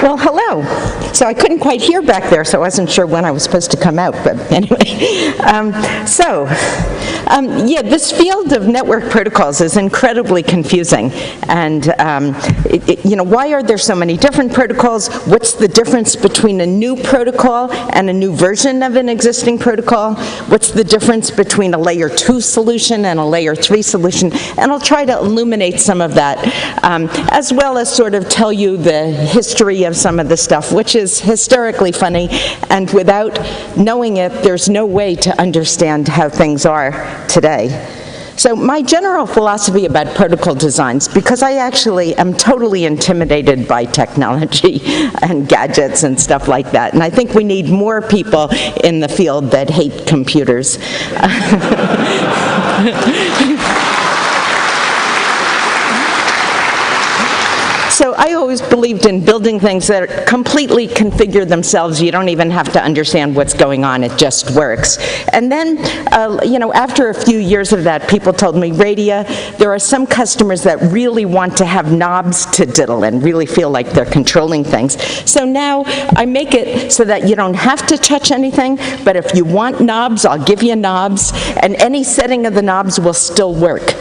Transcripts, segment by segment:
Well, hello. So I couldn't quite hear back there, so I wasn't sure when I was supposed to come out, but anyway. Yeah, this field of network protocols is incredibly confusing. And, why are there so many different protocols? What's the difference between a new protocol and a new version of an existing protocol? What's the difference between a layer 2 solution and a layer 3 solution? And I'll try to illuminate some of that, as well as sort of tell you the history of some of the stuff, which is hysterically funny, and without knowing it, there's no way to understand how things are today. So my general philosophy about protocol designs, because I actually am totally intimidated by technology and gadgets and stuff like that, and I think we need more people in the field that hate computers. So I always believed in building things that completely configure themselves. You don't even have to understand what's going on. It just works. And then, after a few years of that, people told me, Radia, there are some customers that really want to have knobs to diddle and really feel like they're controlling things. So now I make it so that you don't have to touch anything, but if you want knobs, I'll give you knobs, and any setting of the knobs will still work.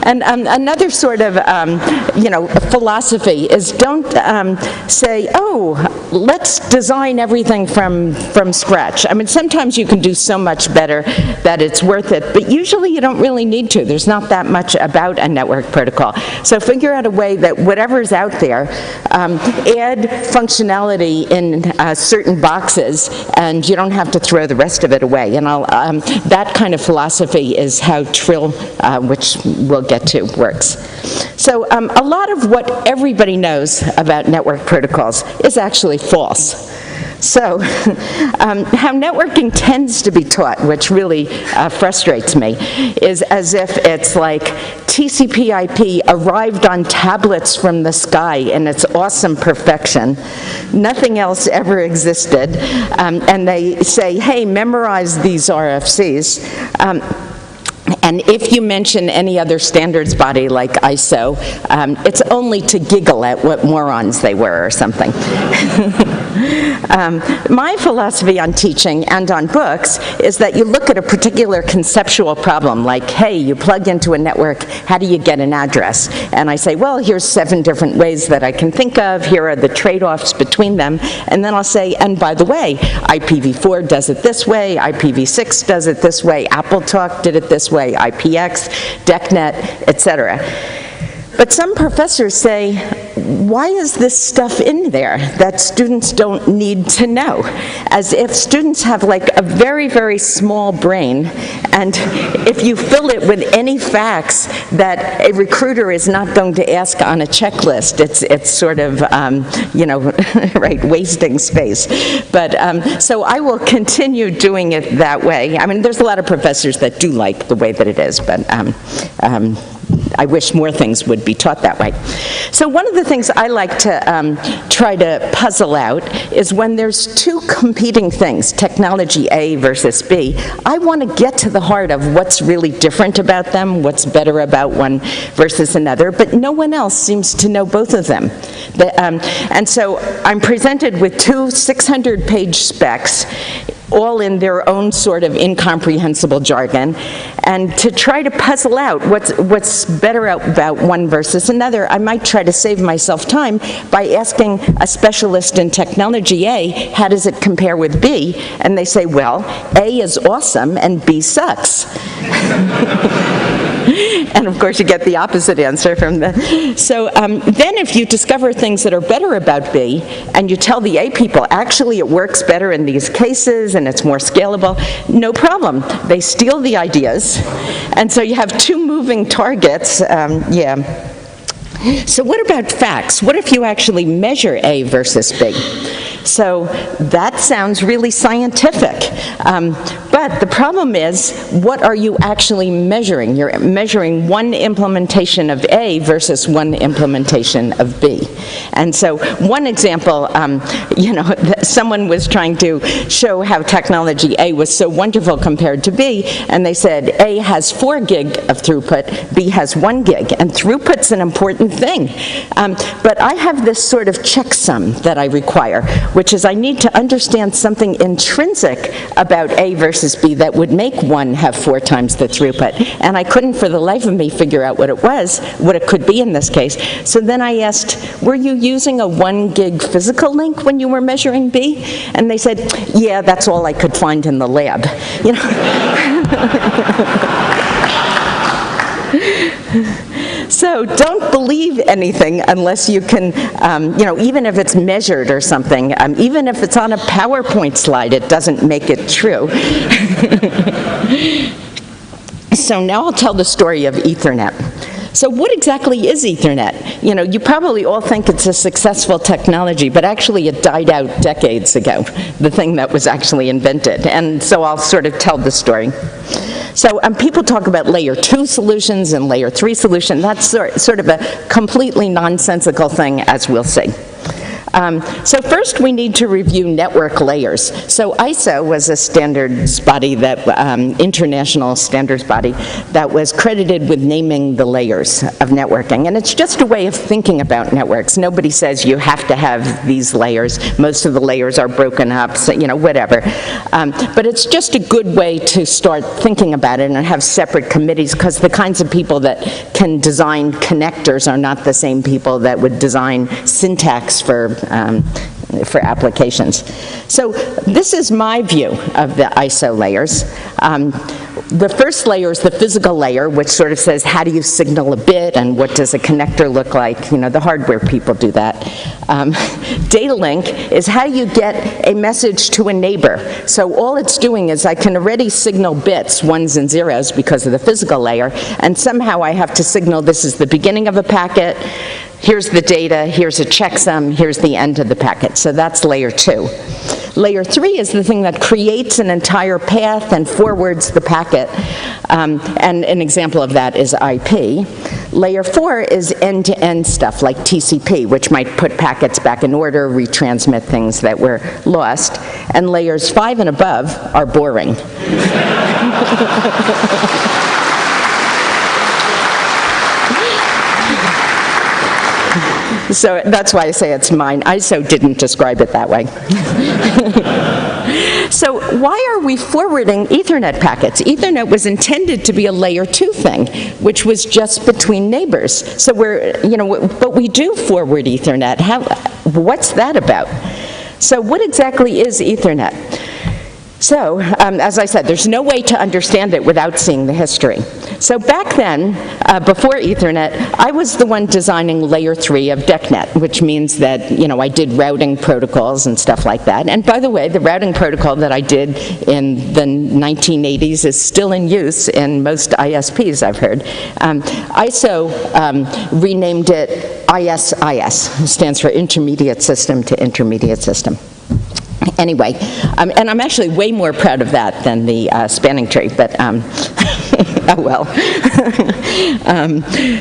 And another sort of, philosophy is don't say, oh, let's design everything from scratch. I mean, sometimes you can do so much better that it's worth it, but usually you don't really need to. There's not that much about a network protocol. So figure out a way that whatever's out there, add functionality in certain boxes, and you don't have to throw the rest of it away. And that kind of philosophy is how Trill, which we'll get to, works. So a lot of what everybody knows about network protocols is actually false. So how networking tends to be taught, which really frustrates me, is as if it's like TCP/IP arrived on tablets from the sky in its awesome perfection. Nothing else ever existed. And they say, hey, memorize these RFCs. And if you mention any other standards body like ISO, it's only to giggle at what morons they were or something. My philosophy on teaching and on books is that you look at a particular conceptual problem, like, hey, you plug into a network, how do you get an address? And I say, well, here's 7 different ways that I can think of, here are the trade-offs between them, and then I'll say, and by the way, IPv4 does it this way, IPv6 does it this way, AppleTalk did it this way, IPX, DECnet, etc. But some professors say, why is this stuff in there that students don't need to know? As if students have like a very, very small brain, and if you fill it with any facts that a recruiter is not going to ask on a checklist, it's sort of, right, wasting space. But so I will continue doing it that way. I mean, there's a lot of professors that do like the way that it is, but I wish more things would be taught that way. So one of the things I like to try to puzzle out is when there's 2 competing things, technology A versus B, I want to get to the heart of what's really different about them, what's better about one versus another, but no one else seems to know both of them. And so I'm presented with 2 600-page specs, all in their own sort of incomprehensible jargon, and to try to puzzle out what's better about one versus another, I might try to save myself time by asking a specialist in technology A, how does it compare with B? And they say, well, A is awesome and B sucks. And of course you get the opposite answer from the... So then if you discover things that are better about B, and you tell the A people, actually it works better in these cases, and it's more scalable, no problem. They steal the ideas, and so you have 2 moving targets, So what about facts? What if you actually measure A versus B? So that sounds really scientific. But the problem is, what are you actually measuring? You're measuring one implementation of A versus one implementation of B. And so one example, someone was trying to show how technology A was so wonderful compared to B, and they said A has 4 gig of throughput, B has 1 gig, and throughput's an important thing. But I have this sort of checksum that I require, which is I need to understand something intrinsic about A versus B that would make one have 4 times the throughput. And I couldn't for the life of me figure out what it could be in this case. So then I asked, were you using a 1 gig physical link when you were measuring B? And they said, yeah, that's all I could find in the lab. So don't believe anything unless you can, even if it's measured or something, even if it's on a PowerPoint slide, it doesn't make it true. So now I'll tell the story of Ethernet. So what exactly is Ethernet? You probably all think it's a successful technology, but actually it died out decades ago, the thing that was actually invented. And so I'll sort of tell the story. So people talk about layer 2 solutions and layer 3 solution. That's sort of a completely nonsensical thing, as we'll see. So first we need to review network layers. So ISO was a standards body, international standards body, that was credited with naming the layers of networking. And it's just a way of thinking about networks. Nobody says you have to have these layers. Most of the layers are broken up, so, whatever. But it's just a good way to start thinking about it and have separate committees, because the kinds of people that can design connectors are not the same people that would design syntax for applications. So this is my view of the ISO layers. The first layer is the physical layer, which sort of says, how do you signal a bit, and what does a connector look like? The hardware people do that. Data link is how you get a message to a neighbor. So all it's doing is I can already signal bits, 1s and 0s, because of the physical layer, and somehow I have to signal this is the beginning of a packet, here's the data, here's a checksum, here's the end of the packet. So that's layer 2. Layer 3 is the thing that creates an entire path and forwards the packet. And an example of that is IP. Layer 4 is end-to-end stuff like TCP, which might put packets back in order, retransmit things that were lost. And layers 5 and above are boring. So that's why I say it's mine. ISO didn't describe it that way. So why are we forwarding Ethernet packets? Ethernet was intended to be a layer 2 thing, which was just between neighbors. So but we do forward Ethernet. What's that about? So what exactly is Ethernet? So, as I said, there's no way to understand it without seeing the history. So back then, before Ethernet, I was the one designing layer 3 of DECnet, which means that, I did routing protocols and stuff like that. And by the way, the routing protocol that I did in the 1980s is still in use in most ISPs, I've heard. ISO renamed it ISIS, stands for Intermediate System to Intermediate System. Anyway, and I'm actually way more proud of that than the spanning tree, but oh well.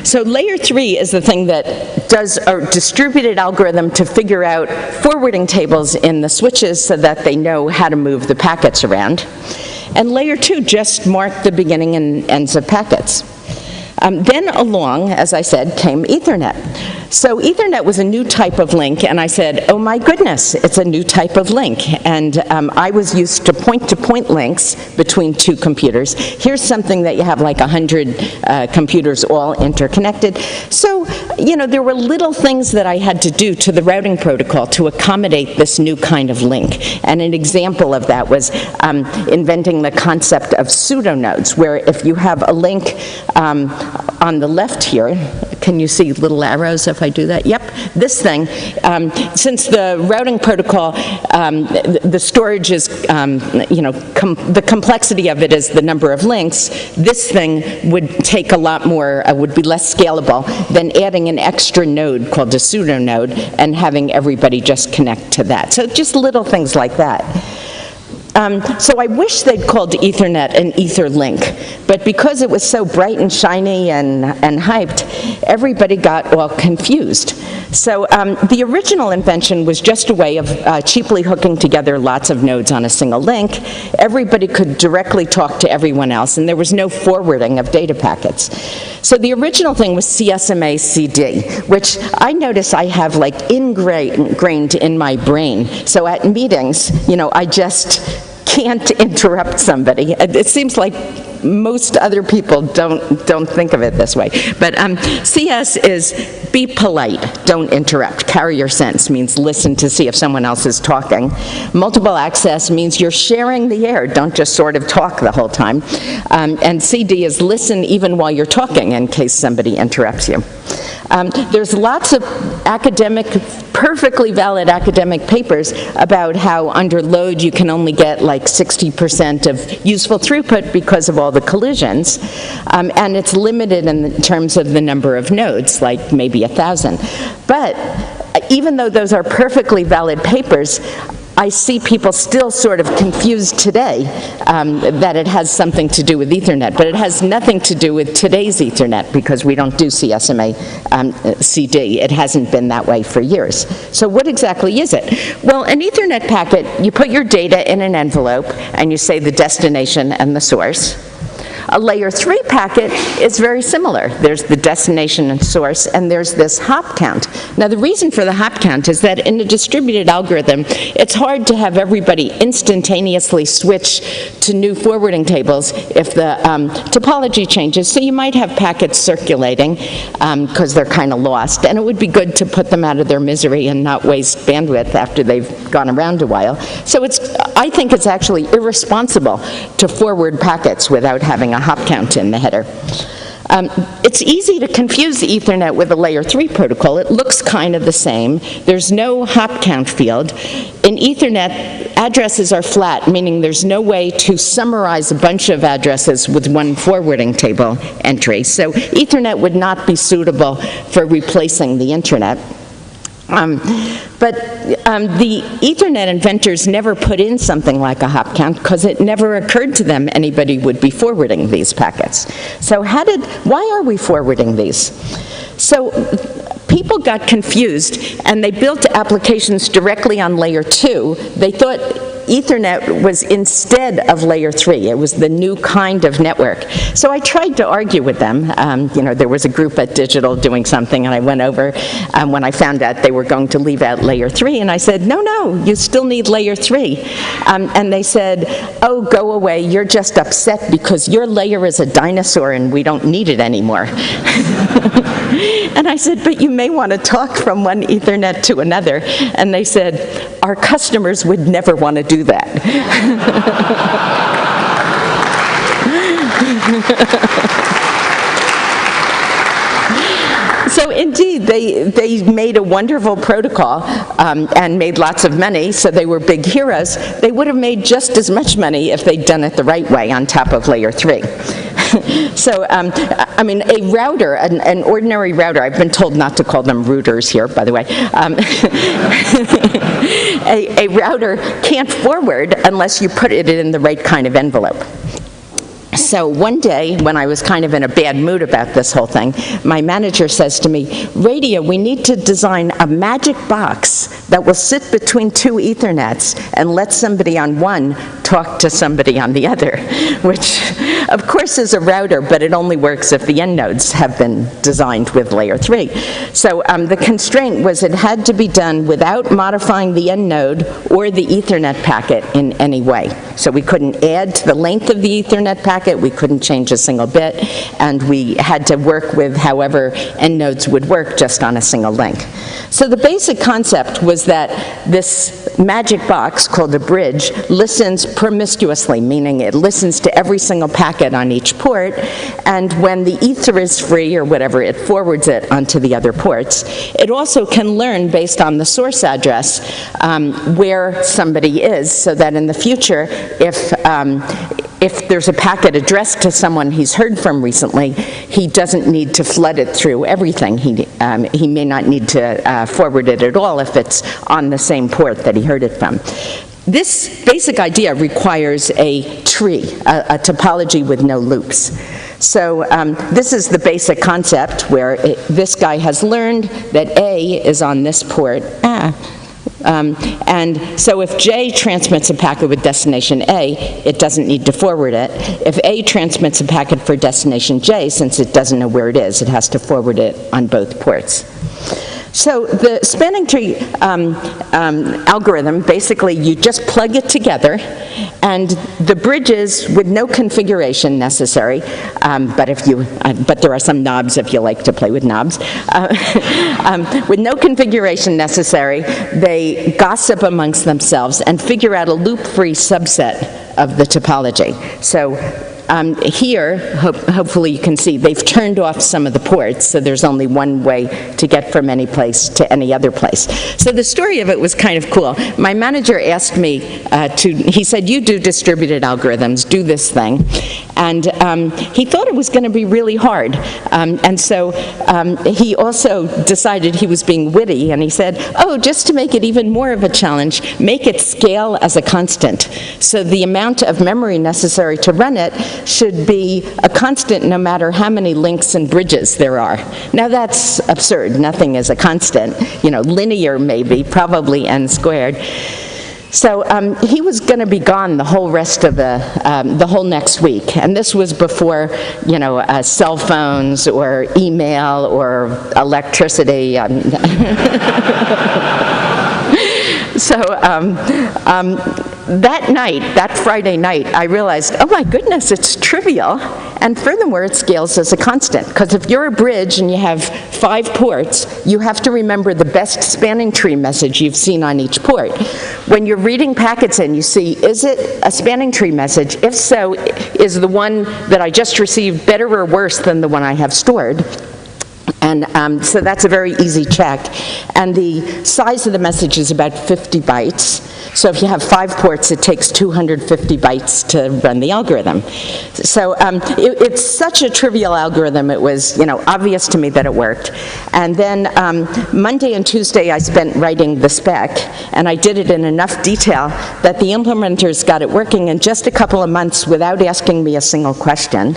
So layer 3 is the thing that does a distributed algorithm to figure out forwarding tables in the switches so that they know how to move the packets around. And layer 2 just marked the beginning and ends of packets. Then along, as I said, came Ethernet. So Ethernet was a new type of link, and I said, oh my goodness, it's a new type of link. And I was used to point-to-point links between 2 computers. Here's something that you have like 100 computers all interconnected. So, there were little things that I had to do to the routing protocol to accommodate this new kind of link. And an example of that was inventing the concept of pseudonodes, where if you have a link on the left here, can you see little arrows if I do that? Yep, this thing, since the routing protocol, the storage is, the complexity of it is the number of links, this thing would take a lot more, would be less scalable than adding an extra node called a pseudonode and having everybody just connect to that. So just little things like that. So I wish they'd called Ethernet an Etherlink, but because it was so bright and shiny and hyped, everybody got all confused. So the original invention was just a way of cheaply hooking together lots of nodes on a single link. Everybody could directly talk to everyone else, and there was no forwarding of data packets. So the original thing was CSMA CD, which I notice I have like ingrained in my brain. So at meetings, you know, I just can't interrupt somebody. It seems like most other people don't think of it this way. But CS is be polite, don't interrupt. Carry your sense means listen to see if someone else is talking. Multiple access means you're sharing the air, don't just sort of talk the whole time. And CD is listen even while you're talking in case somebody interrupts you. There's lots of perfectly valid academic papers about how under load you can only get like 60% of useful throughput because of all the collisions, and it's limited in terms of the number of nodes, like maybe 1,000. But even though those are perfectly valid papers, I see people still sort of confused today that it has something to do with Ethernet, but it has nothing to do with today's Ethernet because we don't do CSMA CD. It hasn't been that way for years. So what exactly is it? Well, an Ethernet packet, you put your data in an envelope and you say the destination and the source. A layer 3 packet is very similar. There's the destination and source, and there's this hop count. Now, the reason for the hop count is that in a distributed algorithm, it's hard to have everybody instantaneously switch to new forwarding tables if the topology changes. So you might have packets circulating because they're kind of lost, and it would be good to put them out of their misery and not waste bandwidth after they've gone around a while. So I think it's actually irresponsible to forward packets without having a hop count in the header. It's easy to confuse Ethernet with a layer 3 protocol. It looks kind of the same. There's no hop count field. In Ethernet, addresses are flat, meaning there's no way to summarize a bunch of addresses with one forwarding table entry. So Ethernet would not be suitable for replacing the Internet. But the Ethernet inventors never put in something like a hop count because it never occurred to them anybody would be forwarding these packets. So why are we forwarding these? So people got confused and they built applications directly on layer 2. They thought Ethernet was instead of layer 3. It was the new kind of network. So I tried to argue with them. You know, there was a group at Digital doing something, and I went over when I found out they were going to leave out layer 3, and I said, no, you still need layer 3. And they said, oh, go away, you're just upset because your layer is a dinosaur and we don't need it anymore. And I said, but you may want to talk from one Ethernet to another. And they said, our customers would never want to do that. So indeed, they made a wonderful protocol and made lots of money, so they were big heroes. They would have made just as much money if they'd done it the right way on top of layer 3. So, I mean, a router, an ordinary router, I've been told not to call them routers here, by the way. A router can't forward unless you put it in the right kind of envelope. So one day, when I was kind of in a bad mood about this whole thing, my manager says to me, Radia, we need to design a magic box that will sit between 2 Ethernets and let somebody on one talk to somebody on the other, which of course is a router, but it only works if the end nodes have been designed with layer 3. So the constraint was it had to be done without modifying the end node or the Ethernet packet in any way. So we couldn't add to the length of the Ethernet packet, we couldn't change a single bit, and we had to work with however end nodes would work just on a single link. So the basic concept was that this magic box called a bridge listens promiscuously, meaning it listens to every single packet on each port, and when the ether is free or whatever, it forwards it onto the other ports. It also can learn based on the source address where somebody is, so that in the future, if there's a packet addressed to someone he's heard from recently, he doesn't need to flood it through everything. He may not need to forward it at all if it's on the same port that he heard it from. This basic idea requires a tree, a topology with no loops. So this is the basic concept where this guy has learned that A is on this port. And so if J transmits a packet with destination A, it doesn't need to forward it. If A transmits a packet for destination J, since it doesn't know where it is, it has to forward it on both ports. So the spanning tree algorithm, basically you just plug it together, and the bridges with no configuration necessary, but there are some knobs if you like to play with knobs. With no configuration necessary, they gossip amongst themselves and figure out a loop-free subset of the topology. So here, hopefully you can see, they've turned off some of the ports, so there's only one way to get from any place to any other place. So the story of it was kind of cool. My manager asked me he said, you do distributed algorithms, do this thing. And he thought it was going to be really hard. And so he also decided he was being witty, and he said, oh, just to make it even more of a challenge, make it scale as a constant. So the amount of memory necessary to run it should be a constant no matter how many links and bridges there are. Now that's absurd. Nothing is a constant. You know, linear maybe, probably n squared. So he was going to be gone the whole rest of the whole next week, and this was before, you know, cell phones or email or electricity. So that night, that Friday night, I realized, oh my goodness, it's trivial, and furthermore, it scales as a constant, because if you're a bridge and you have 5 ports, you have to remember the best spanning tree message you've seen on each port. When you're reading packets in, you see, is it a spanning tree message? If so, is the one that I just received better or worse than the one I have stored? And so that's a very easy check. And the size of the message is about 50 bytes. So if you have 5 ports, it takes 250 bytes to run the algorithm. So it's such a trivial algorithm, it was, you know, obvious to me that it worked. And then Monday and Tuesday I spent writing the spec, and I did it in enough detail that the implementers got it working in just a couple of months without asking me a single question.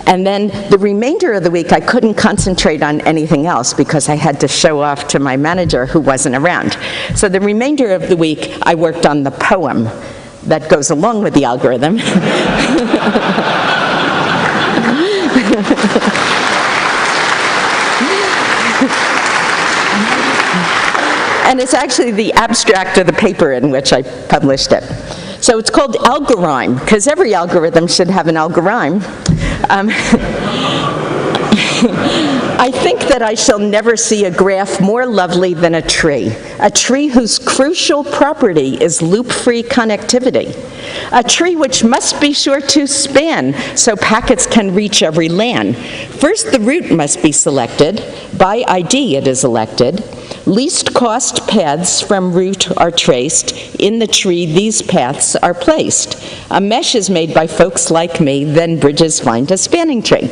And then the remainder of the week, I couldn't concentrate on anything else because I had to show off to my manager who wasn't around. So the remainder of the week, I worked on the poem that goes along with the algorithm. And it's actually the abstract of the paper in which I published it. So it's called algorhyme, because every algorithm should have an algorhyme. I think that I shall never see a graph more lovely than a tree whose crucial property is loop-free connectivity, a tree which must be sure to span so packets can reach every LAN. First, the root must be selected. By ID, it is elected. Least cost paths from root are traced. In the tree, these paths are placed. A mesh is made by folks like me, then bridges find a spanning tree.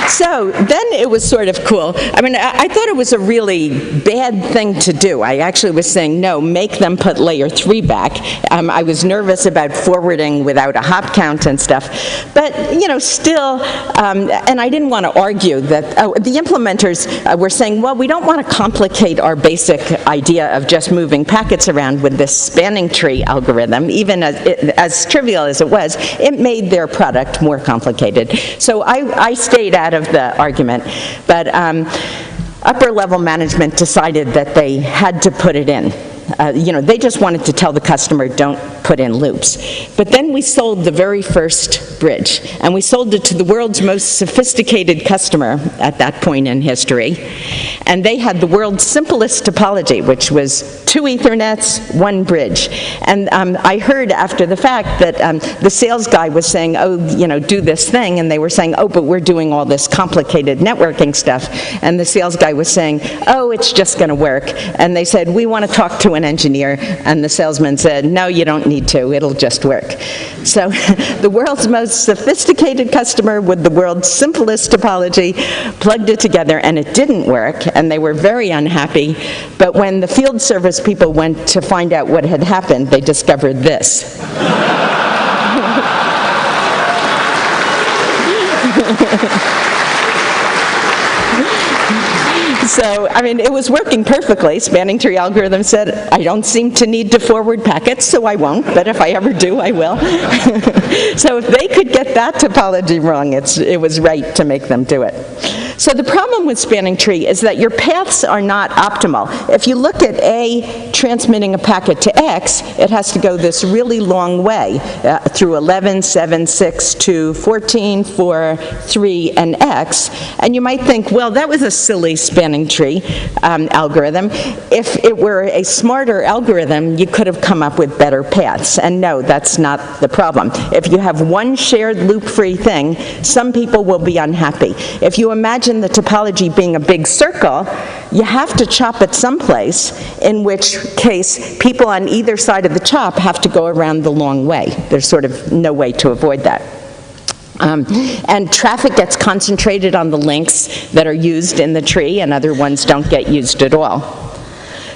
So then it was sort of cool. I mean, I thought it was a really bad thing to do. I actually was saying, no, make them put layer 3 back. I was nervous about forwarding without a hop count and stuff. But, you know, still, and I didn't want to argue that, the implementers were saying, well, we don't want to complicate our basic idea of just moving packets around with this spanning tree algorithm. Even as trivial as it was, it made their product more complicated. So I stayed out of the argument, but upper level management decided that they had to put it in. You know, they just wanted to tell the customer, don't put in loops. But then we sold the very first bridge, and we sold it to the world's most sophisticated customer at that point in history. And they had the world's simplest topology, which was 2 Ethernets, 1 bridge. And I heard after the fact that the sales guy was saying, oh, you know, do this thing, and they were saying, oh, but we're doing all this complicated networking stuff. And the sales guy was saying, oh, it's just going to work. And they said, we want to talk to an engineer, and the salesman said, no, you don't need to, it'll just work. So the world's most sophisticated customer with the world's simplest topology plugged it together, and it didn't work, and they were very unhappy. But when the field service people went to find out what had happened, they discovered this. So, I mean, it was working perfectly. Spanning tree algorithm said, I don't seem to need to forward packets, so I won't, but if I ever do, I will. So if they could get that topology wrong, it was right to make them do it. So the problem with spanning tree is that your paths are not optimal. If you look at A transmitting a packet to X, it has to go this really long way through 11, 7, 6, 2, 14, 4, 3, and X. And you might think, well, that was a silly spanning tree algorithm. If it were a smarter algorithm, you could have come up with better paths. And no, that's not the problem. If you have one shared loop-free thing, some people will be unhappy. If you imagine the topology being a big circle, you have to chop it someplace, in which case people on either side of the chop have to go around the long way. There's sort of no way to avoid that. And traffic gets concentrated on the links that are used in the tree, and other ones don't get used at all.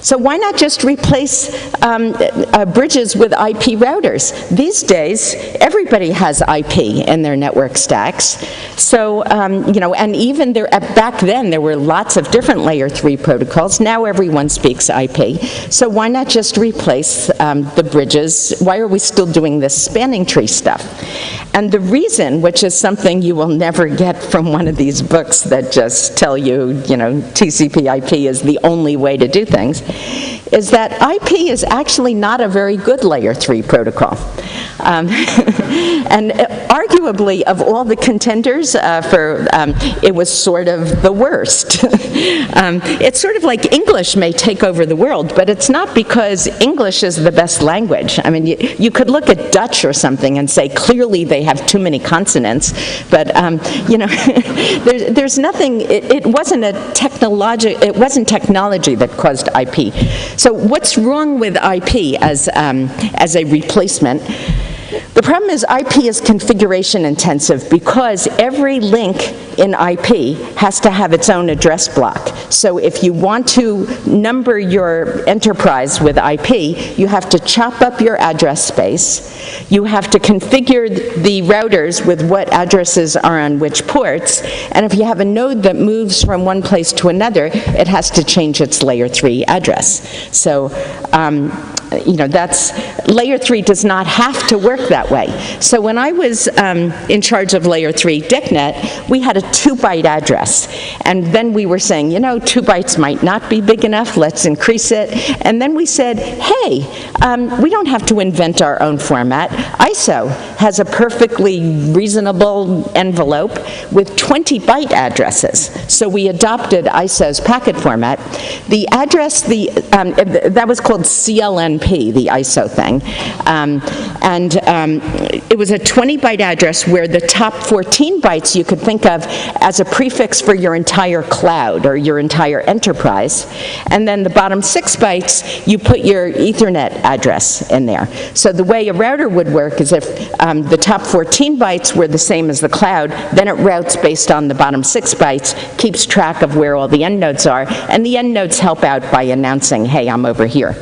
So why not just replace bridges with IP routers? These days, everybody has IP in their network stacks. So, you know, and even there, back then, there were lots of different layer 3 protocols. Now everyone speaks IP. So why not just replace the bridges? Why are we still doing this spanning tree stuff? And the reason, which is something you will never get from one of these books that just tell you, you know, TCP/IP is the only way to do things, is that IP is actually not a very good layer 3 protocol. And arguably, of all the contenders, it was sort of the worst. It's sort of like English may take over the world, but it's not because English is the best language. I mean, you could look at Dutch or something and say, clearly they have too many consonants, but you know, there's nothing, it wasn't technology that caused IP. So what's wrong with IP as a replacement? The problem is IP is configuration intensive because every link in IP has to have its own address block. So if you want to number your enterprise with IP, you have to chop up your address space. You have to configure the routers with what addresses are on which ports. And if you have a node that moves from one place to another, it has to change its layer 3 address. So, you know, layer 3 does not have to work that way. So when I was in charge of layer 3 DickNet, we had a 2-byte address. And then we were saying, you know, 2 bytes might not be big enough, let's increase it. And then we said, hey, we don't have to invent our own format. ISO has a perfectly reasonable envelope with 20-byte addresses. So we adopted ISO's packet format. The address, that was called CLNP, the ISO thing. It was a 20-byte address where the top 14 bytes you could think of as a prefix for your entire cloud or your entire enterprise. And then the bottom 6 bytes, you put your Ethernet address in there. So the way a router would work is if the top 14 bytes were the same as the cloud, then it routes based on the bottom 6 bytes, keeps track of where all the end nodes are, and the end nodes help out by announcing, hey, I'm over here.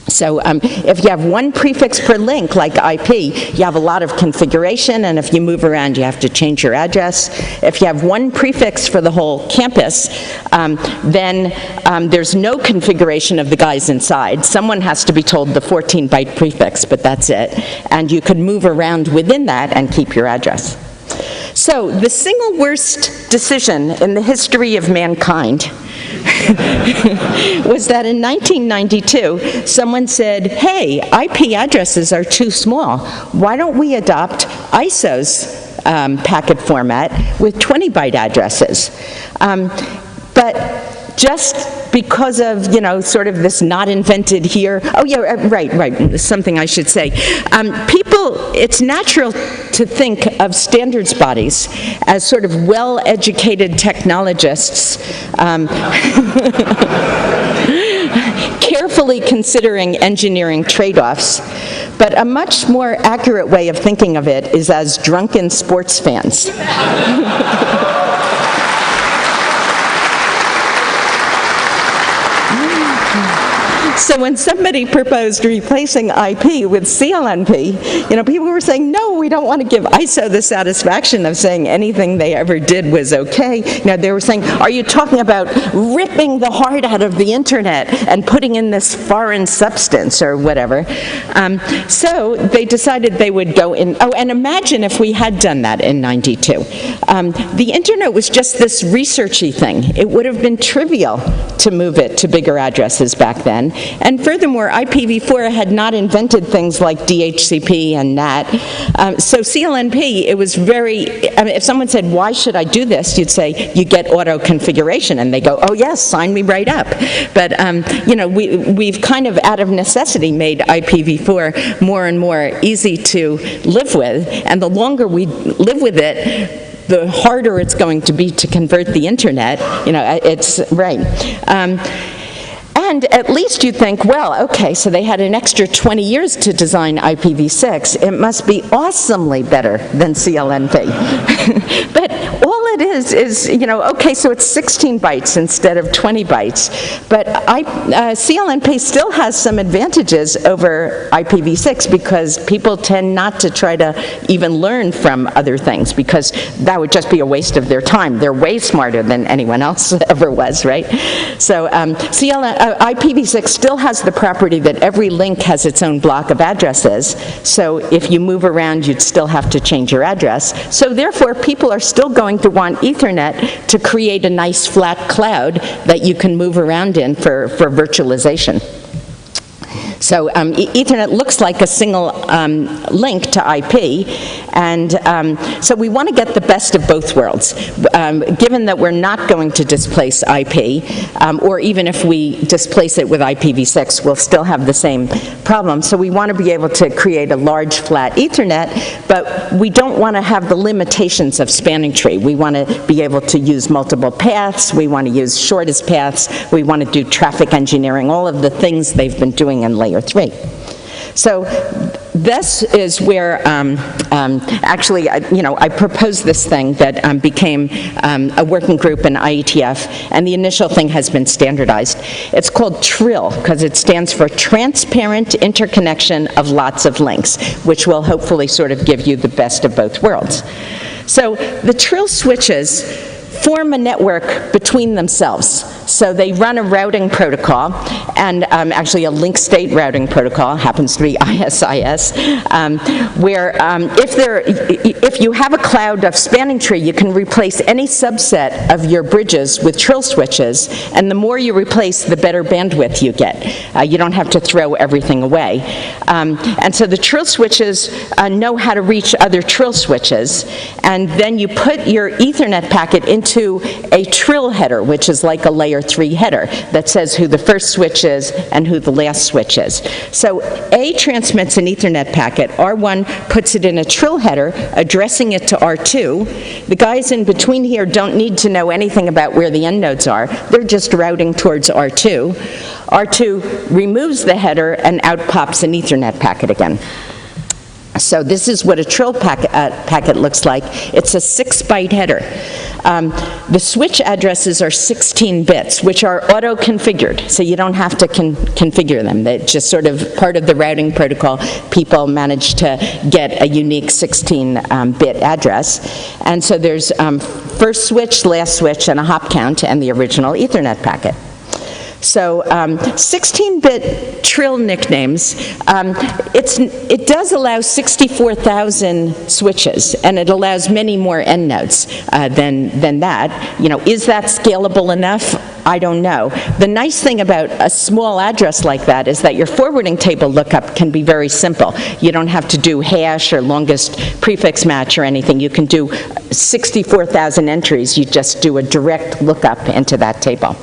So if you have one prefix per link, like IP, you have a lot of configuration, and if you move around, you have to change your address. If you have one prefix for the whole campus, then there's no configuration of the guys inside. Someone has to be told the 14-byte prefix, but that's it. And you could move around within that and keep your address. So the single worst decision in the history of mankind was that in 1992, someone said, hey, IP addresses are too small. Why don't we adopt ISO's packet format with 20-byte addresses? But just because of, you know, sort of this not invented here. Oh, yeah, right, something I should say. It's natural to think of standards bodies as sort of well-educated technologists carefully carefully considering engineering trade-offs, but a much more accurate way of thinking of it is as drunken sports fans. So when somebody proposed replacing IP with CLNP, people were saying, no, we don't want to give ISO the satisfaction of saying anything they ever did was okay. They were saying, are you talking about ripping the heart out of the internet and putting in this foreign substance or whatever? So they decided they would go in. Oh, and imagine if we had done that in '92. The internet was just this researchy thing. It would have been trivial to move it to bigger addresses back then. And furthermore, IPv4 had not invented things like DHCP and NAT. So CLNP, it was very, if someone said, why should I do this? You'd say, you get auto configuration. And they go, oh yes, sign me right up. But we've kind of out of necessity made IPv4 more and more easy to live with. And the longer we live with it, the harder it's going to be to convert the internet. It's right. And at least you think, well, okay, so they had an extra 20 years to design IPv6. It must be awesomely better than CLNP. But all it is, okay, so it's 16 bytes instead of 20 bytes. But CLNP still has some advantages over IPv6 because people tend not to try to even learn from other things because that would just be a waste of their time. They're way smarter than anyone else ever was, right? So IPv6 still has the property that every link has its own block of addresses, so if you move around, you'd still have to change your address. So therefore, people are still going to want Ethernet to create a nice flat cloud that you can move around in for virtualization. So Ethernet looks like a single link to IP, and so we want to get the best of both worlds. Given that we're not going to displace IP, or even if we displace it with IPv6, we'll still have the same problem. So we want to be able to create a large flat Ethernet, but we don't want to have the limitations of spanning tree. We want to be able to use multiple paths. We want to use shortest paths. We want to do traffic engineering, all of the things they've been doing in Layer 3. So this is where, actually, I proposed this thing that became a working group in IETF, and the initial thing has been standardized. It's called TRIL, because it stands for Transparent Interconnection of Lots of Links, which will hopefully sort of give you the best of both worlds. So the TRIL switches form a network between themselves. So they run a routing protocol, and actually a link state routing protocol, happens to be ISIS, where if you have a cloud of spanning tree, you can replace any subset of your bridges with TRIL switches, and the more you replace, the better bandwidth you get. You don't have to throw everything away. And so the TRIL switches know how to reach other TRIL switches, and then you put your Ethernet packet into a TRIL header, which is like a Layer 3 header that says who the first switch is and who the last switch is. So A transmits an Ethernet packet, R1 puts it in a TRIL header, addressing it to R2. The guys in between here don't need to know anything about where the end nodes are. They're just routing towards R2. R2 removes the header, and out pops an Ethernet packet again. So this is what a TRIL packet looks like. It's a 6-byte header. The switch addresses are 16 bits, which are auto-configured, so you don't have to configure them. They're just sort of part of the routing protocol. People manage to get a unique 16-bit address. And so there's first switch, last switch, and a hop count, and the original Ethernet packet. So 16-bit TRIL nicknames, it does allow 64,000 switches, and it allows many more end nodes than that. Is that scalable enough? I don't know. The nice thing about a small address like that is that your forwarding table lookup can be very simple. You don't have to do hash or longest prefix match or anything. You can do 64,000 entries. You just do a direct lookup into that table.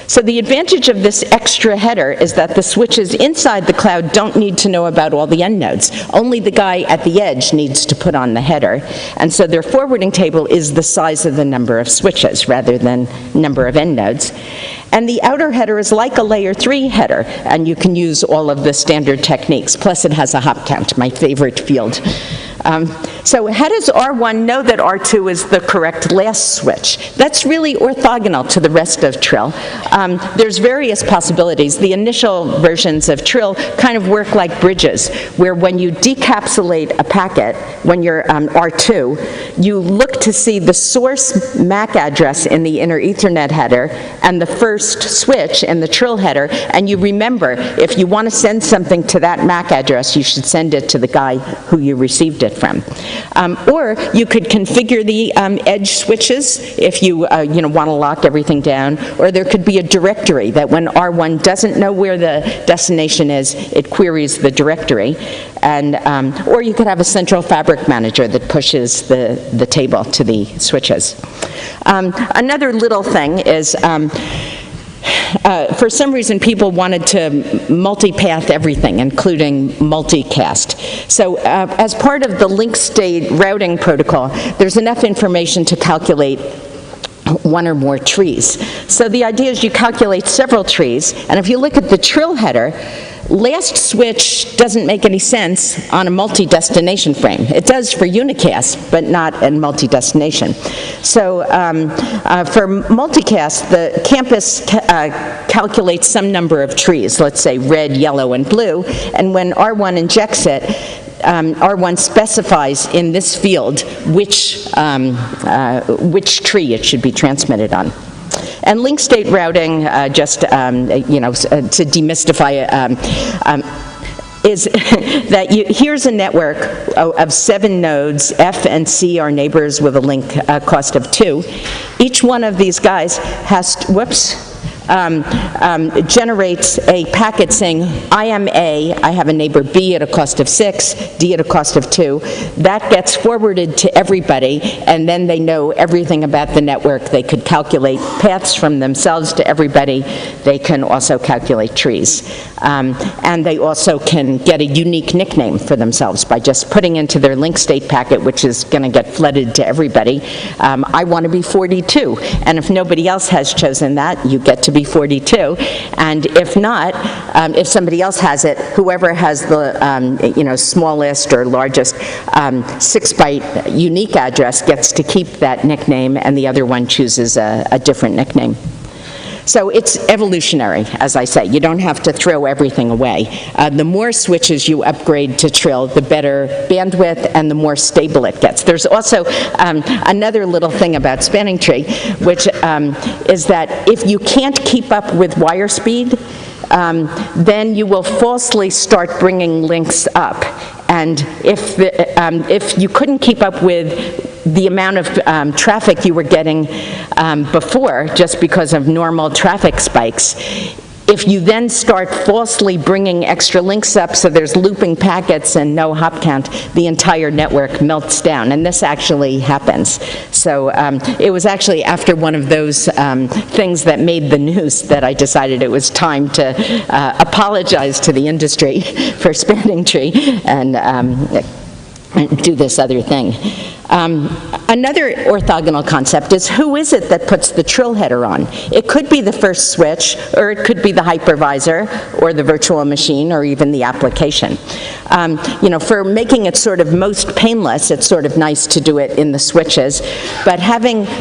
So the advantage of this extra header is that the switches inside the cloud don't need to know about all the end nodes. Only the guy at the edge needs to put on the header. And so their forwarding table is the size of the number of switches rather than number of end nodes. And the outer header is like a layer 3 header, and you can use all of the standard techniques. Plus, it has a hop count, my favorite field. So how does R1 know that R2 is the correct last switch? That's really orthogonal to the rest of Trill. There's various possibilities. The initial versions of Trill kind of work like bridges, where when you decapsulate a packet, when you're R2, you look to see the source MAC address in the inner Ethernet header and the first switch in the Trill header, and you remember, if you want to send something to that MAC address, you should send it to the guy who you received it from. Or you could configure the edge switches if you, want to lock everything down, or there could be a directory that when R1 doesn't know where the destination is, it queries the directory. And, or you could have a central fabric manager that pushes the table to the switches. Another little thing is, for some reason, people wanted to multipath everything, including multicast. So as part of the link state routing protocol, there's enough information to calculate one or more trees. So the idea is you calculate several trees, and if you look at the Trill header, last switch doesn't make any sense on a multi-destination frame. It does for unicast, but not in multi-destination. So for multicast, the campus calculates some number of trees, let's say red, yellow, and blue, and when R1 injects it, R1 specifies in this field which tree it should be transmitted on. And link state routing, just to demystify it, is that here's a network of 7 nodes. F and C are neighbors with a link cost of 2. Each one of these guys has, generates a packet saying, I am A, I have a neighbor B at a cost of 6, D at a cost of 2. That gets forwarded to everybody, and then they know everything about the network. They could calculate paths from themselves to everybody. They can also calculate trees. And they also can get a unique nickname for themselves by just putting into their link state packet, which is going to get flooded to everybody, I want to be 42. And if nobody else has chosen that, you get to be 42, and if not, if somebody else has it, whoever has the smallest or largest 6-byte unique address gets to keep that nickname, and the other one chooses a different nickname. So it's evolutionary, as I say. You don't have to throw everything away. The more switches you upgrade to Trill, the better bandwidth and the more stable it gets. There's also another little thing about spanning tree, which is that if you can't keep up with wire speed, then you will falsely start bringing links up. And if you couldn't keep up with the amount of traffic you were getting before, just because of normal traffic spikes, if you then start falsely bringing extra links up so there's looping packets and no hop count, the entire network melts down, and this actually happens. So it was actually after one of those things that made the news that I decided it was time to apologize to the industry for spanning tree and do this other thing. Another orthogonal concept is, who is it that puts the Trill header on? It could be the first switch, or it could be the hypervisor, or the virtual machine, or even the application. For making it sort of most painless, it's sort of nice to do it in the switches, but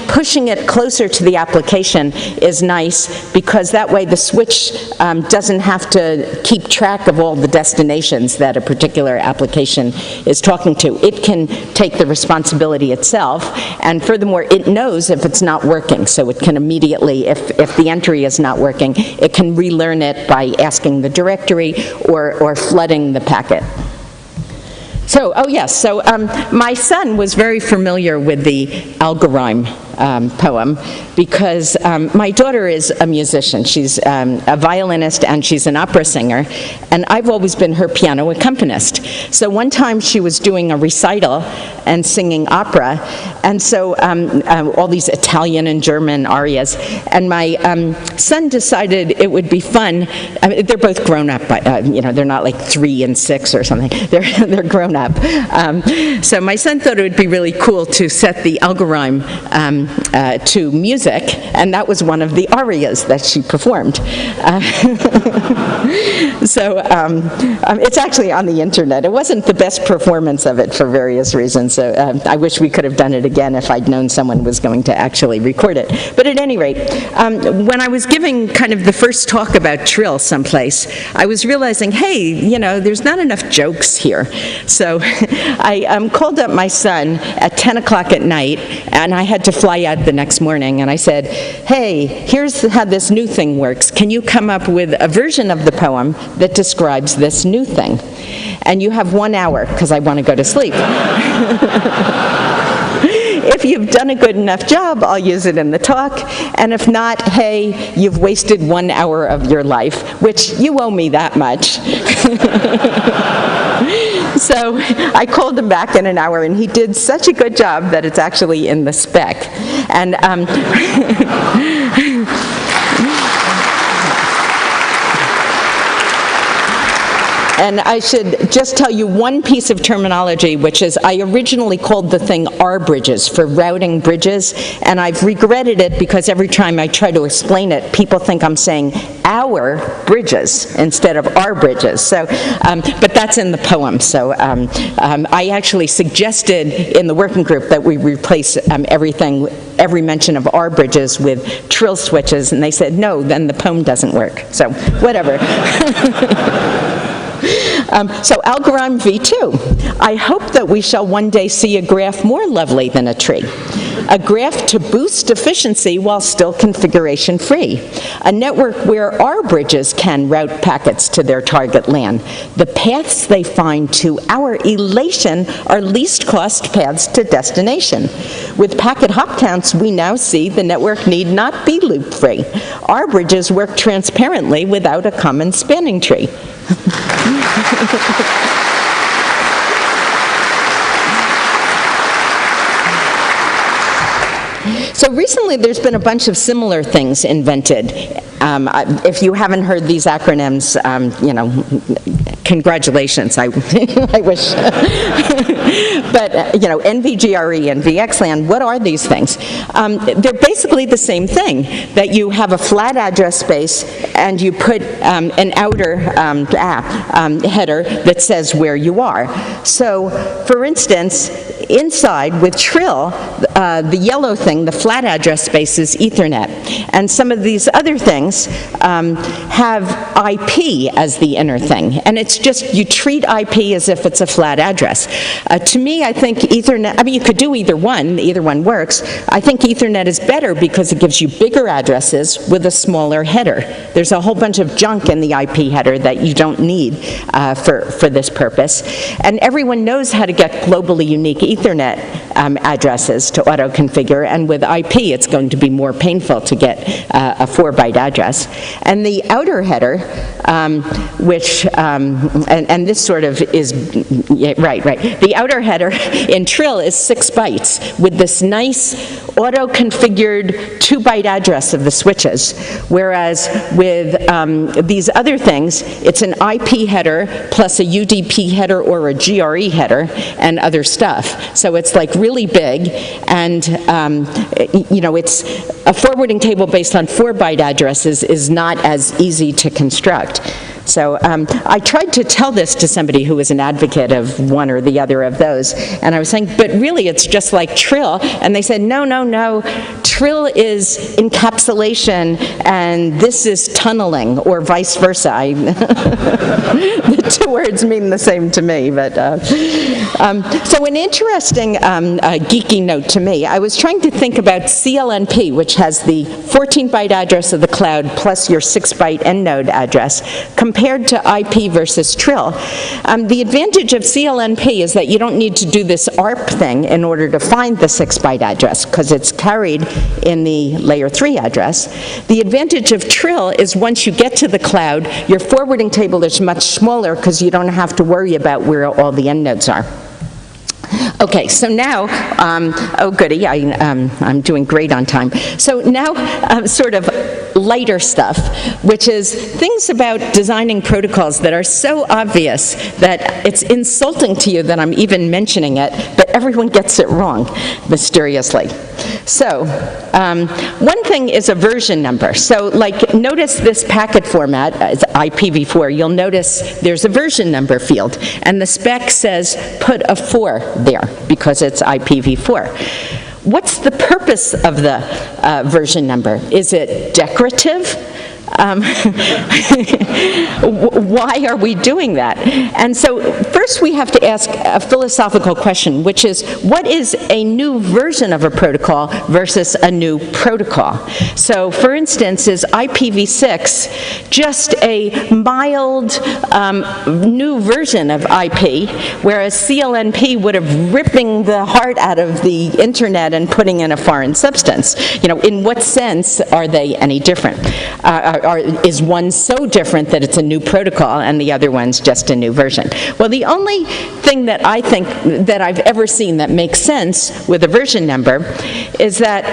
pushing it closer to the application is nice, because that way the switch doesn't have to keep track of all the destinations that a particular application is talking to. It can take the responsibility itself, and furthermore, it knows if it's not working, so it can immediately, if the entry is not working, it can relearn it by asking the directory or flooding the packet. So, my son was very familiar with the algorithm poem, because my daughter is a musician. She's a violinist and she's an opera singer, and I've always been her piano accompanist. So one time she was doing a recital and singing opera, and so all these Italian and German arias, and my son decided it would be fun. I mean, they're both grown up, they're not like 3 and 6 or something. They're grown up. So my son thought it would be really cool to set the algorithm to music, and that was one of the arias that she performed. So it's actually on the internet. It wasn't the best performance of it for various reasons, so I wish we could have done it again if I'd known someone was going to actually record it. But at any rate, when I was giving kind of the first talk about trill someplace, I was realizing, hey, you know, there's not enough jokes here. So I called up my son at 10 o'clock at night, and I had to fly out the next morning, and I said, hey, here's how this new thing works. Can you come up with a version of the poem that describes this new thing? And you have 1 hour, because I want to go to sleep. If you've done a good enough job, I'll use it in the talk, and if not, hey, you've wasted 1 hour of your life, which you owe me that much. So I called him back in an hour, and he did such a good job that it's actually in the spec. And and I should just tell you one piece of terminology, which is I originally called the thing R-bridges for routing bridges, and I've regretted it because every time I try to explain it, people think I'm saying our bridges instead of our bridges. So, but that's in the poem. So I actually suggested in the working group that we replace every mention of our bridges with trill switches, and they said, no, then the poem doesn't work. So whatever. So Algorithm V2. I hope that we shall one day see a graph more lovely than a tree. A graph to boost efficiency while still configuration free. A network where our bridges can route packets to their target LAN. The paths they find to our elation are least cost paths to destination. With packet hop counts, we now see the network need not be loop free. Our bridges work transparently without a common spanning tree. So recently there's been a bunch of similar things invented. If you haven't heard these acronyms, you know, congratulations, I wish. But, you know, NVGRE and VXLAN, what are these things? They're basically the same thing, that you have a flat address space and you put an outer header that says where you are. So, for instance, inside with Trill, the yellow thing, the flat address space, is Ethernet. And some of these other things have IP as the inner thing. And it's just, you treat IP as if it's a flat address. To me, I think Ethernet, I mean, you could do either one works. I think Ethernet is better because it gives you bigger addresses with a smaller header. There's a whole bunch of junk in the IP header that you don't need for this purpose. And everyone knows how to get globally unique Ethernet addresses to auto-configure, and with IP it's going to be more painful to get a 4-byte address. And the outer header, which, and this sort of is, yeah, right. The outer header in Trill is 6 bytes with this nice auto-configured 2-byte address of the switches, whereas with these other things, it's an IP header plus a UDP header or a GRE header and other stuff. So it's like really big, and you know, it's a forwarding table based on 4-byte addresses is not as easy to construct. So I tried to tell this to somebody who was an advocate of one or the other of those, and I was saying, but really it's just like Trill, and they said, no, Trill is encapsulation, and this is tunneling, or vice versa. The two words mean the same to me, but so an interesting geeky note to me, I was trying to think about CLNP, which has the 14-byte address of the cloud plus your 6-byte endnode address, compared to IP versus Trill. The advantage of CLNP is that you don't need to do this ARP thing in order to find the 6-byte address, because it's carried in the layer 3 address. The advantage of Trill is once you get to the cloud, your forwarding table is much smaller because you don't have to worry about where all the endnodes are. Okay, so now, oh goody, I'm doing great on time. So now, sort of lighter stuff, which is things about designing protocols that are so obvious that it's insulting to you that I'm even mentioning it, but everyone gets it wrong, mysteriously. So, one thing is a version number. So, like, notice this packet format, it's IPv4. You'll notice there's a version number field, and the spec says put a 4 there because it's IPv4. What's the purpose of the version number? Is it decorative? Why are we doing that? And so first we have to ask a philosophical question, which is, what is a new version of a protocol versus a new protocol? So for instance, is IPv6 just a mild new version of IP, whereas CLNP would have ripping the heart out of the internet and putting in a foreign substance? You know, in what sense are they any different? Is one so different that it's a new protocol and the other one's just a new version? Well, the only thing that I think that I've ever seen that makes sense with a version number is that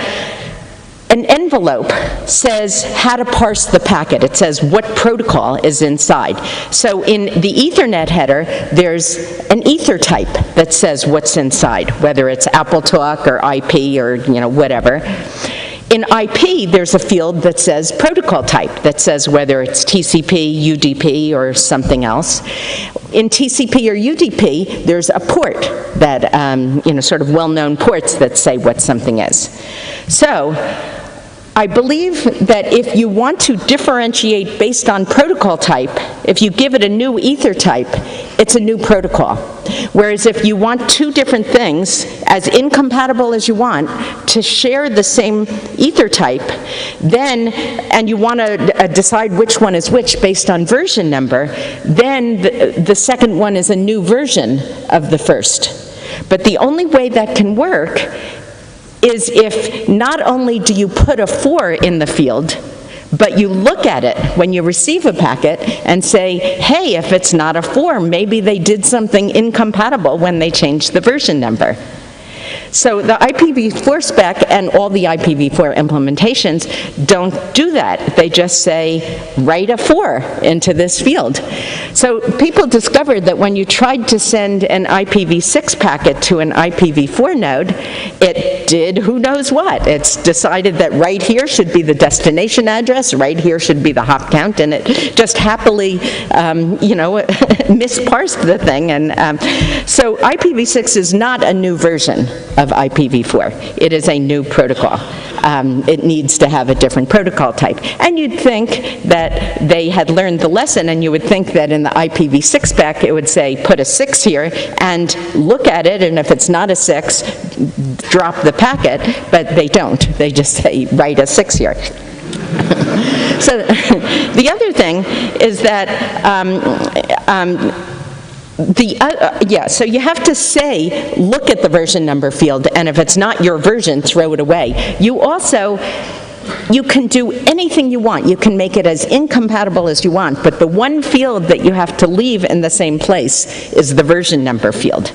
an envelope says how to parse the packet. It says what protocol is inside. So in the Ethernet header, there's an ether type that says what's inside, whether it's AppleTalk or IP or, you know, whatever. In IP, there's a field that says protocol type, that says whether it's TCP, UDP, or something else. In TCP or UDP, there's a port that, you know, sort of well-known ports that say what something is. So, I believe that if you want to differentiate based on protocol type, if you give it a new ether type, it's a new protocol. Whereas if you want two different things, as incompatible as you want, to share the same ether type, then, and you want to decide which one is which based on version number, then the second one is a new version of the first. But the only way that can work is if not only do you put a 4 in the field, but you look at it when you receive a packet and say, hey, if it's not a 4, maybe they did something incompatible when they changed the version number. So the IPv4 spec and all the IPv4 implementations don't do that. They just say, write a 4 into this field. So people discovered that when you tried to send an IPv6 packet to an IPv4 node, it did who knows what. It's decided that right here should be the destination address, right here should be the hop count, and it just happily, you know, misparsed the thing. And so IPv6 is not a new version of IPv4. It is a new protocol. It needs to have a different protocol type. And you'd think that they had learned the lesson, and you would think that in the IPv6 spec it would say put a 6 here and look at it, and if it's not a 6, drop the packet, but they don't. They just say write a 6 here. So the other thing is that so you have to say, look at the version number field, and if it's not your version, throw it away. You can do anything you want. You can make it as incompatible as you want, but the one field that you have to leave in the same place is the version number field.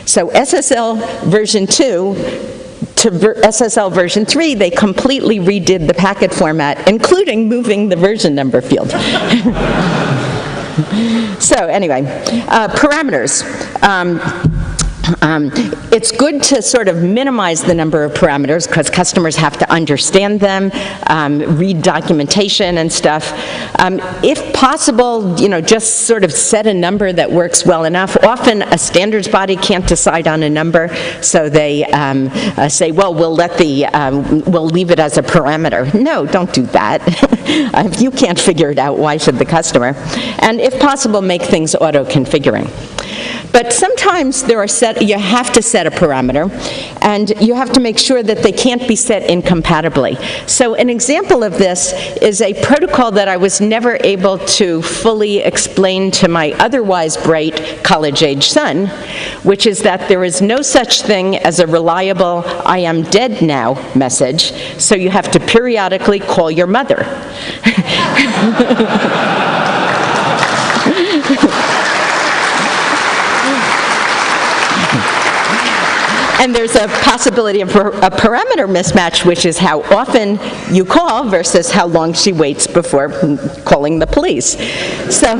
So SSL version 2 to SSL version 3, they completely redid the packet format, including moving the version number field. So anyway, parameters. It's good to sort of minimize the number of parameters because customers have to understand them, read documentation and stuff. If possible, you know, just sort of set a number that works well enough. Often a standards body can't decide on a number, so they say, well, we'll leave it as a parameter. No, don't do that. If you can't figure it out, why should the customer? And if possible, make things auto-configuring. But sometimes you have to set a parameter, and you have to make sure that they can't be set incompatibly. So an example of this is a protocol that I was never able to fully explain to my otherwise bright college-age son, which is that there is no such thing as a reliable "I am dead now" message, so you have to periodically call your mother. And there's a possibility of a parameter mismatch, which is how often you call versus how long she waits before calling the police. So,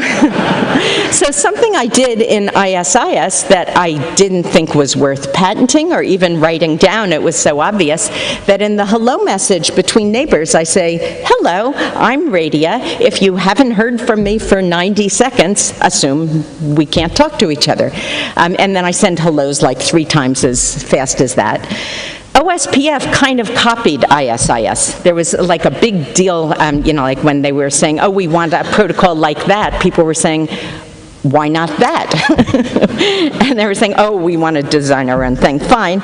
so something I did in ISIS that I didn't think was worth patenting or even writing down, it was so obvious, that in the hello message between neighbors, I say, hello, I'm Radia. If you haven't heard from me for 90 seconds, assume we can't talk to each other. And then I send hellos like 3 times as fast as that. OSPF kind of copied ISIS. There was like a big deal, like when they were saying, oh, we want a protocol like that, people were saying, why not that? And they were saying, oh, we want to design our own thing. Fine.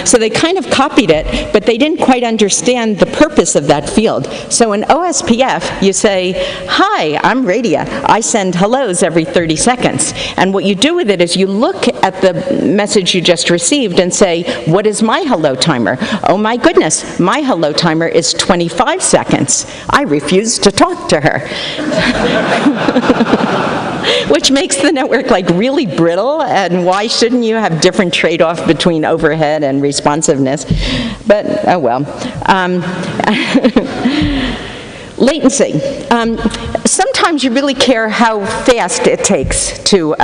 So they kind of copied it, but they didn't quite understand the purpose of that field. So in OSPF, you say, hi, I'm Radia. I send hellos every 30 seconds. And what you do with it is you look at the message you just received and say, what is my hello timer? Oh my goodness, my hello timer is 25 seconds. I refuse to talk to her. Which makes the network like really brittle, and why shouldn't you have different trade-off between overhead and responsiveness? But, oh well. Latency. Sometimes you really care how fast it takes to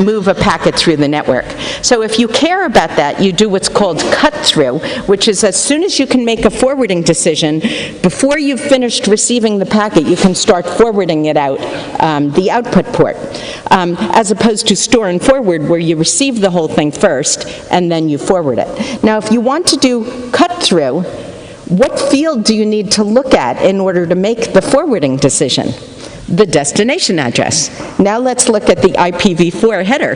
move a packet through the network. So if you care about that, you do what's called cut-through, which is as soon as you can make a forwarding decision, before you've finished receiving the packet, you can start forwarding it out the output port, as opposed to store and forward, where you receive the whole thing first, and then you forward it. Now, if you want to do cut-through, what field do you need to look at in order to make the forwarding decision? The destination address. Now let's look at the IPv4 header.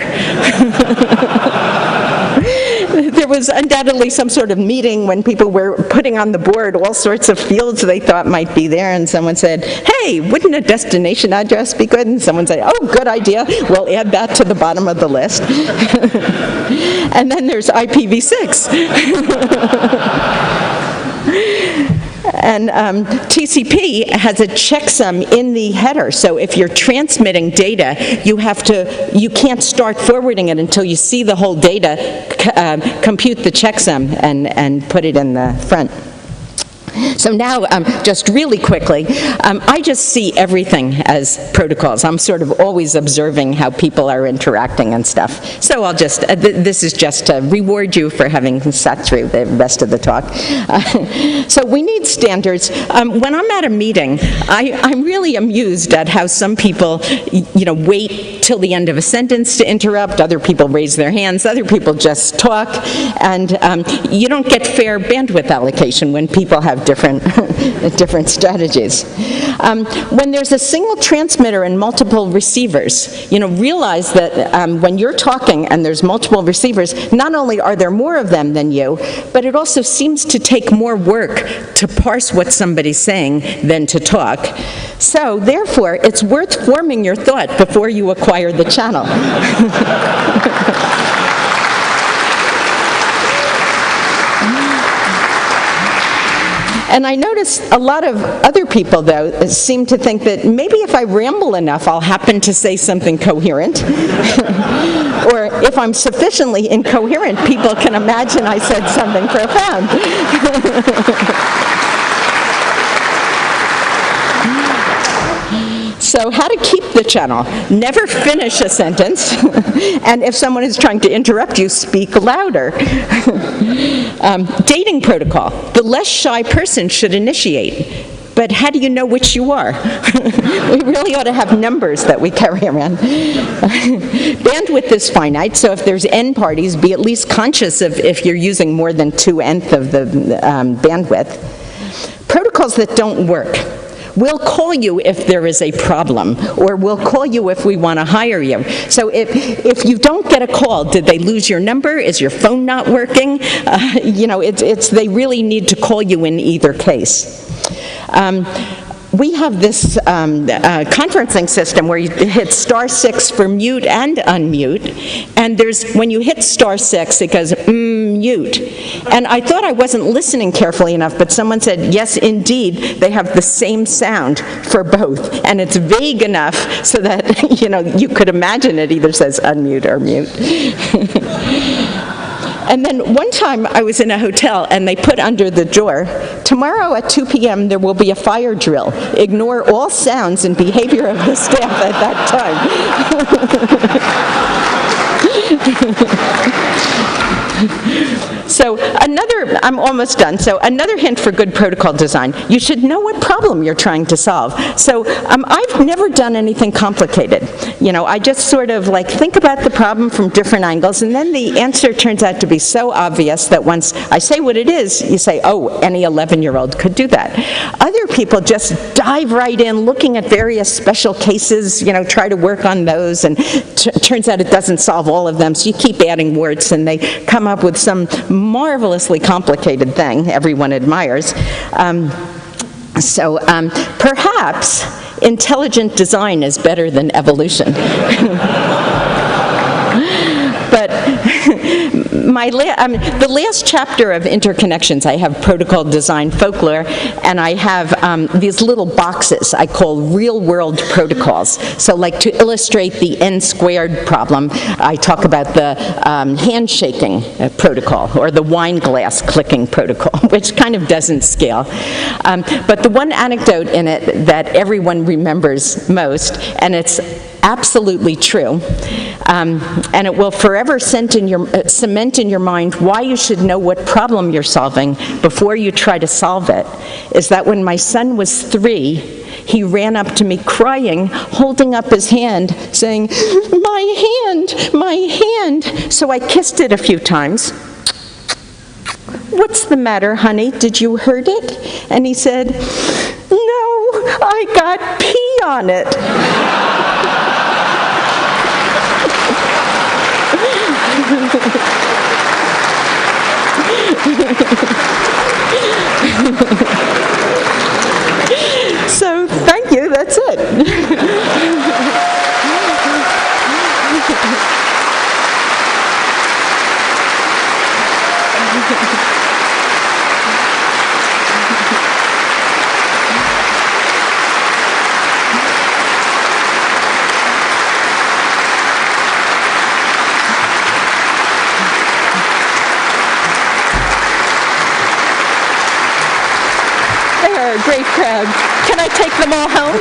There was undoubtedly some sort of meeting when people were putting on the board all sorts of fields they thought might be there, and someone said, hey, wouldn't a destination address be good? And someone said, oh, good idea, we'll add that to the bottom of the list. And then there's IPv6. And TCP has a checksum in the header, so if you're transmitting data, you can't start forwarding it until you see the whole data, compute the checksum, and put it in the front. So now, just really quickly, I just see everything as protocols. I'm sort of always observing how people are interacting and stuff. So I'll just, this is just to reward you for having sat through the rest of the talk. So we need standards. When I'm at a meeting, I'm really amused at how some people, wait till the end of a sentence to interrupt. Other people raise their hands. Other people just talk. And you don't get fair bandwidth allocation when people have different strategies. When there's a single transmitter and multiple receivers, realize that when you're talking and there's multiple receivers, not only are there more of them than you, but it also seems to take more work to parse what somebody's saying than to talk. So, therefore, it's worth forming your thought before you acquire the channel. And I notice a lot of other people, though, seem to think that maybe if I ramble enough, I'll happen to say something coherent. Or if I'm sufficiently incoherent, people can imagine I said something profound. So how to keep the channel. Never finish a sentence. And if someone is trying to interrupt you, speak louder. Dating protocol. The less shy person should initiate. But how do you know which you are? We really ought to have numbers that we carry around. Bandwidth is finite, so if there's n parties, be at least conscious of if you're using more than 2/n of the bandwidth. Protocols that don't work. We'll call you if there is a problem, or we'll call you if we want to hire you. So if you don't get a call, did they lose your number? Is your phone not working? They really need to call you in either case. We have this conferencing system where you hit *6 for mute and unmute, and when you hit *6, it goes mute. And I thought I wasn't listening carefully enough, but someone said, yes, indeed, they have the same sound for both, and it's vague enough so that you could imagine it either says unmute or mute. And then one time I was in a hotel and they put under the door, tomorrow at 2 p.m. there will be a fire drill. Ignore all sounds and behavior of the staff at that time. So I'm almost done. So another hint for good protocol design, you should know what problem you're trying to solve. So I've never done anything complicated. I just sort of think about the problem from different angles, and then the answer turns out to be so obvious that once I say what it is, you say, oh, any 11-year-old could do that. Other people just dive right in, looking at various special cases, try to work on those, and turns out it doesn't solve all of them, so you keep adding words, and they come up with some marvelously complicated thing everyone admires. Perhaps intelligent design is better than evolution. But the last chapter of Interconnections, I have protocol design folklore, and I have these little boxes I call real-world protocols. So to illustrate the n-squared problem, I talk about the handshaking protocol, or the wine glass clicking protocol, which kind of doesn't scale. But the one anecdote in it that everyone remembers most, and it's absolutely true, and it will forever cement in your mind why you should know what problem you're solving before you try to solve it, is that when my son was 3, he ran up to me crying, holding up his hand, saying, "My hand, my hand." So I kissed it a few times. "What's the matter, honey? Did you hurt it?" And he said, "No, I got pee on it." So, thank you, that's it. They're a great crowd. Can I take them all home?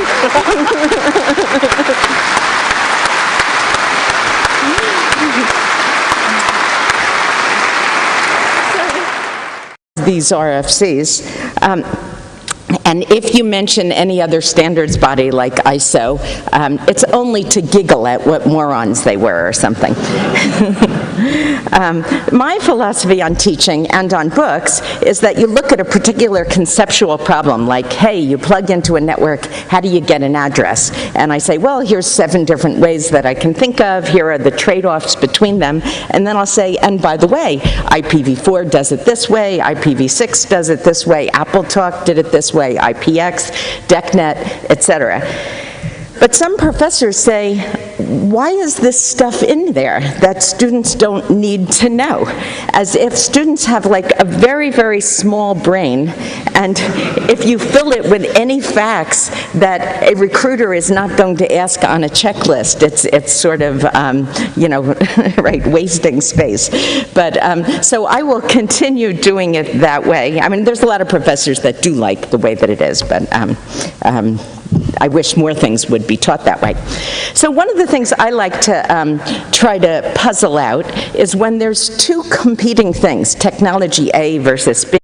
These RFCs. And if you mention any other standards body like ISO, it's only to giggle at what morons they were or something. My philosophy on teaching and on books is that you look at a particular conceptual problem, like, hey, you plug into a network, how do you get an address? And I say, well, here's 7 different ways that I can think of, here are the trade-offs between them, and then I'll say, and by the way, IPv4 does it this way, IPv6 does it this way, AppleTalk did it this way, IPX, DECnet, etc. But some professors say, why is this stuff in there that students don't need to know? As if students have a very, very small brain, and if you fill it with any facts that a recruiter is not going to ask on a checklist, it's sort of, right, wasting space. But, so I will continue doing it that way. I mean, there's a lot of professors that do like the way that it is, but I wish more things would be taught that way. So one of the things I like to try to puzzle out is when there's 2 competing things, technology A versus B.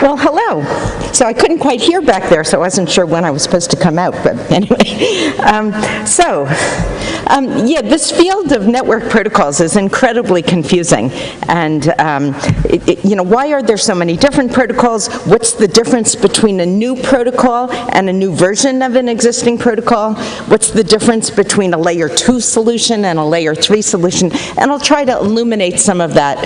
Well, hello. So I couldn't quite hear back there, so I wasn't sure when I was supposed to come out, but anyway. Yeah, this field of network protocols is incredibly confusing. And, why are there so many different protocols? What's the difference between a new protocol and a new version of an existing protocol? What's the difference between a layer 2 solution and a layer 3 solution? And I'll try to illuminate some of that,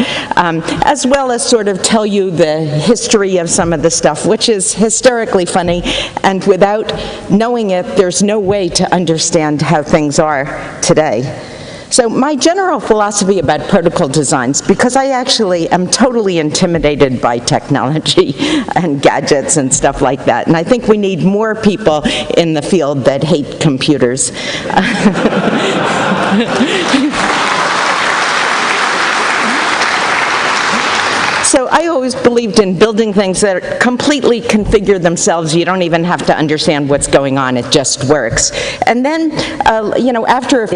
as well as sort of tell you the history of some of the stuff, which is hysterically funny, and without knowing it, there's no way to understand how things are today. So my general philosophy about protocol designs, because I actually am totally intimidated by technology and gadgets and stuff like that, and I think we need more people in the field that hate computers. So I always believed in building things that completely configure themselves. You don't even have to understand what's going on. It just works. And then, after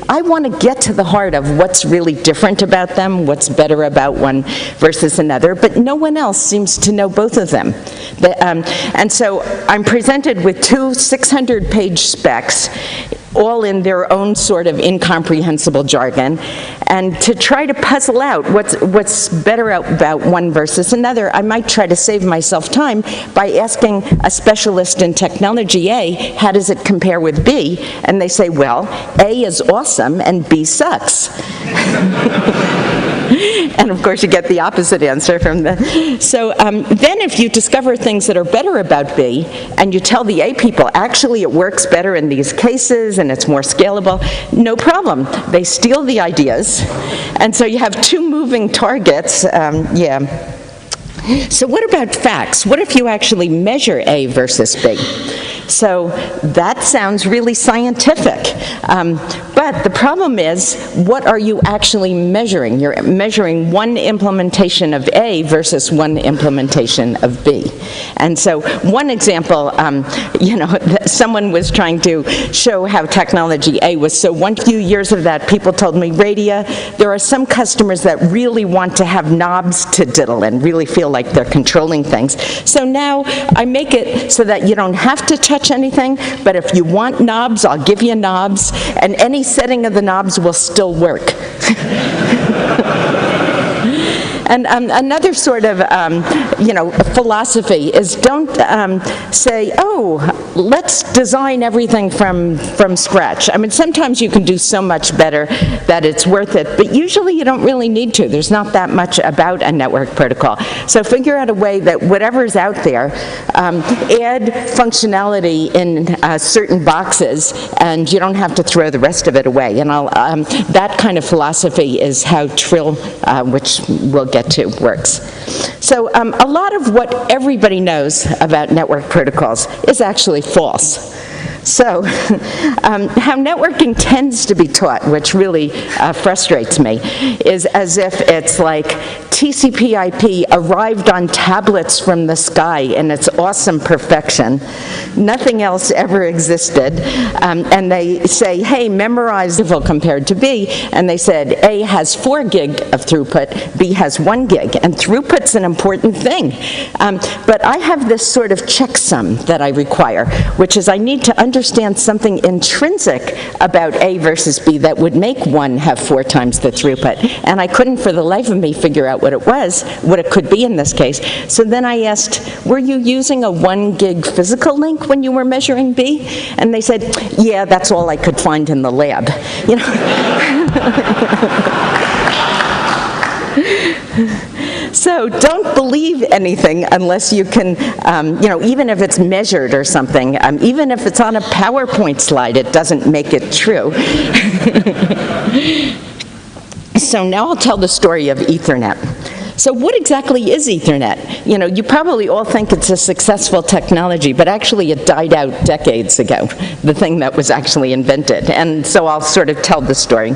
I want to get to the heart of what's really different about them, what's better about one versus another, but no one else seems to know both of them. And so I'm presented with two 600-page specs, all in their own sort of incomprehensible jargon, and to try to puzzle out what's better about one versus another, I might try to save myself time by asking a specialist in technology A, how does it compare with B? And they say, well, A is awesome and B sucks. And of course you get the opposite answer from the... So then if you discover things that are better about B, and you tell the A people, actually it works better in these cases and it's more scalable, no problem. They steal the ideas, and so you have two moving targets. So what about facts? What if you actually measure A versus B? So that sounds really scientific. But the problem is, what are you actually measuring? You're measuring one implementation of A versus one implementation of B. And so one example, someone was trying to show how technology A was so one few years of that, people told me, Radia, there are some customers that really want to have knobs to diddle and really feel like they're controlling things. So now I make it so that you don't have to touch anything, but if you want knobs, I'll give you knobs, and any setting of the knobs will still work. And another sort of, philosophy is don't say, oh, let's design everything from scratch. I mean, sometimes you can do so much better that it's worth it, but usually you don't really need to. There's not that much about a network protocol. So figure out a way that whatever's out there, add functionality in certain boxes, and you don't have to throw the rest of it away. And that kind of philosophy is how Trill, which we'll get to, works. So a lot of what everybody knows about network protocols is actually false. So how networking tends to be taught, which really frustrates me, is as if it's like TCP/IP arrived on tablets from the sky in its awesome perfection. Nothing else ever existed. And they say, hey, memorize compared to B. And they said A has 4 gig of throughput, B has 1 gig. And throughput's an important thing. But I have this sort of checksum that I require, which is I need to understand something intrinsic about A versus B that would make one have 4 times the throughput. And I couldn't for the life of me figure out what it was, what it could be in this case. So then I asked, were you using a 1 gig physical link when you were measuring B? And they said, yeah, that's all I could find in the lab. So don't believe anything unless you can, even if it's measured or something, even if it's on a PowerPoint slide, it doesn't make it true. So now I'll tell the story of Ethernet. So what exactly is Ethernet? You probably all think it's a successful technology, but actually it died out decades ago, the thing that was actually invented. And so I'll sort of tell the story.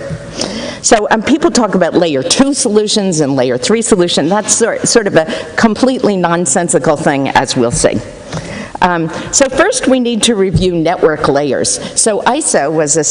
So people talk about layer 2 solutions and layer 3 solution. That's sort of a completely nonsensical thing, as we'll see. So first we need to review network layers. So ISO was a